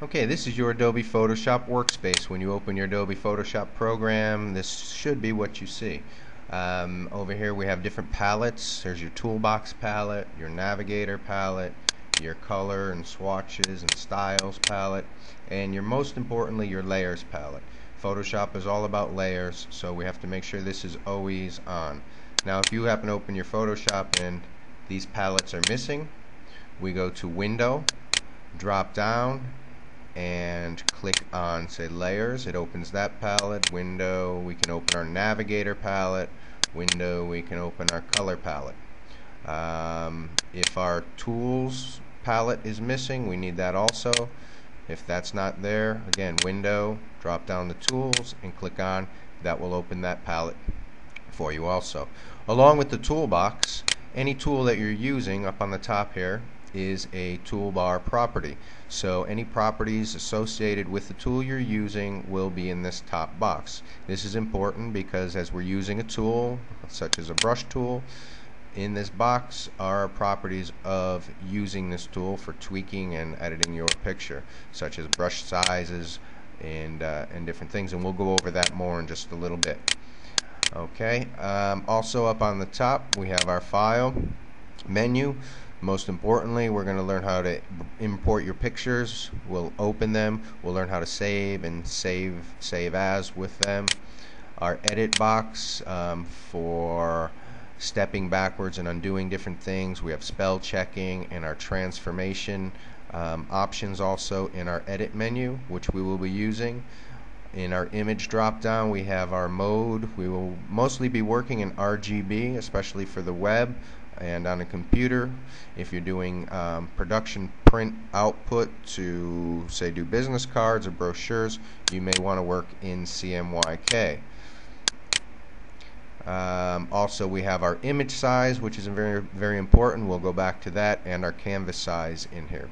Okay, this is your Adobe Photoshop workspace. When you open your Adobe Photoshop program, this should be what you see. Over here we have different palettes. There's your toolbox palette, your navigator palette, your color and swatches and styles palette, and most importantly, your layers palette. Photoshop is all about layers, so we have to make sure this is always on. Now if you happen to open your Photoshop and these palettes are missing, we go to Window, drop down, and click on, say, layers. It opens that palette. Window, we can open our navigator palette. Window, we can open our color palette. If our tools palette is missing, we need that also. If that's not there, again, window, drop down the tools and click on. That will open that palette for you also. Along with the toolbox, any tool that you're using up on the top here is a toolbar property. So any properties associated with the tool you're using will be in this top box. This is important because as we're using a tool such as a brush tool, in this box are properties of using this tool for tweaking and editing your picture, such as brush sizes and different things, and we'll go over that more in just a little bit. Okay, also up on the top we have our file menu. Most importantly, we're going to learn how to import your pictures. We'll open them. We'll learn how to save and save as with them. Our edit box for stepping backwards and undoing different things. We have spell checking and our transformation options also in our edit menu, which we will be using. In our image drop down we have our mode. We will mostly be working in RGB, especially for the web and on a computer. If you're doing production print output to, say, do business cards or brochures, you may want to work in CMYK. Also we have our image size, which is very important. We'll go back to that, and our canvas size in here.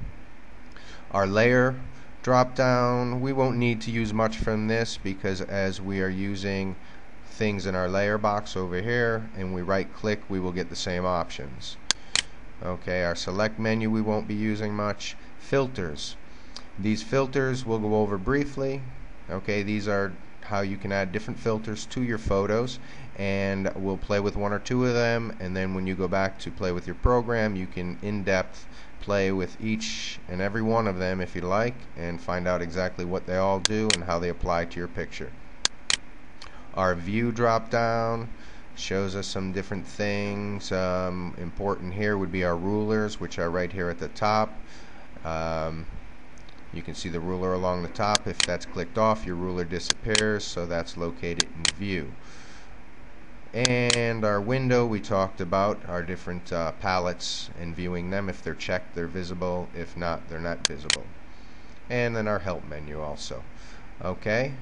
Our layer drop down, we won't need to use much from this because as we are using things in our layer box over here and we right click, we will get the same options. Okay, our select menu we won't be using much. Filters, these filters we'll go over briefly. Okay, these are how you can add different filters to your photos, and we'll play with one or two of them, and then when you go back to play with your program you can in-depth play with each and every one of them if you like and find out exactly what they all do and how they apply to your picture. Our view drop down shows us some different things. Important here would be our rulers, which are right here at the top. You can see the ruler along the top. If that's clicked off, your ruler disappears, so that's located in view. And our window, we talked about our different palettes and viewing them. If they're checked, they're visible. If not, they're not visible. And then our help menu also. Okay,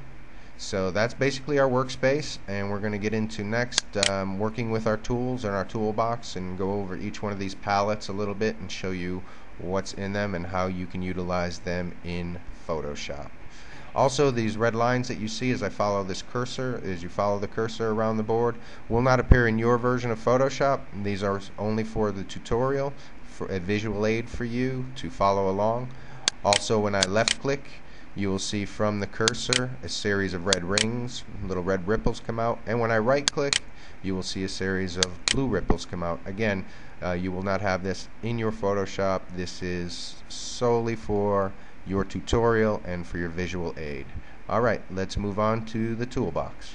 so that's basically our workspace, and we're going to get into next working with our tools and our toolbox and go over each one of these palettes a little bit and show you what's in them and how you can utilize them in Photoshop. Also, these red lines that you see as I follow this cursor, as you follow the cursor around the board, will not appear in your version of Photoshop. These are only for the tutorial, for a visual aid for you to follow along. Also, when I left click, you will see from the cursor a series of red rings, little red ripples come out, and when I right click, you will see a series of blue ripples come out. Again, you will not have this in your Photoshop. This is solely for your tutorial and for your visual aid. Alright, let's move on to the toolbox.